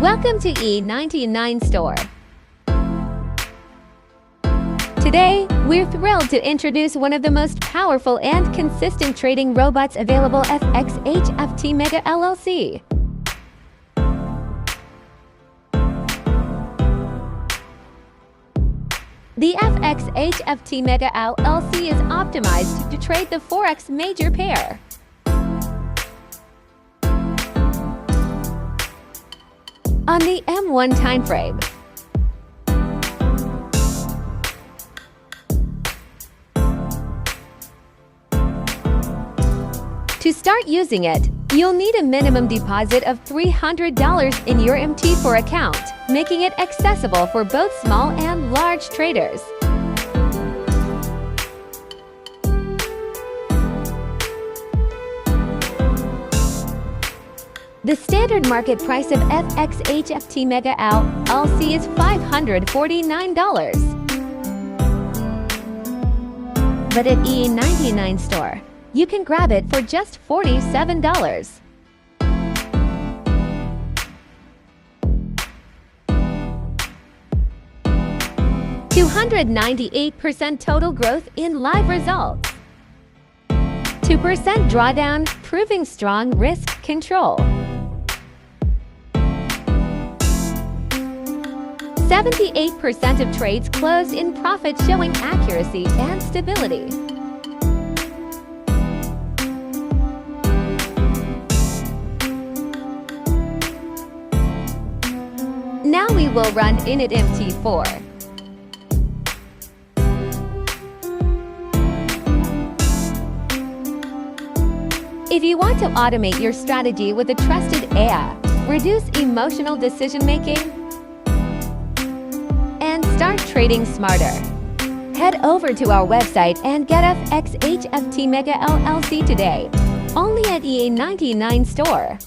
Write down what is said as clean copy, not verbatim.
Welcome to E99 Store. Today, we're thrilled to introduce one of the most powerful and consistent trading robots available at HFT Mega LLC. The HFT Mega LLC is optimized to trade the Forex major pair. On the M1 timeframe. To start using it, you'll need a minimum deposit of $300 in your MT4 account, making it accessible for both small and large traders. The standard market price of HFT Mega LLC is $549. But at E99 Store, you can grab it for just $47. $298% total growth in live results. 2% drawdown, proving strong risk control. 78% of trades closed in profit, showing accuracy and stability. Now we will run in at MT4. If you want to automate your strategy with a trusted AI, reduce emotional decision-making, and start trading smarter, head over to our website and get HFT Mega LLC today, only at E99 Store.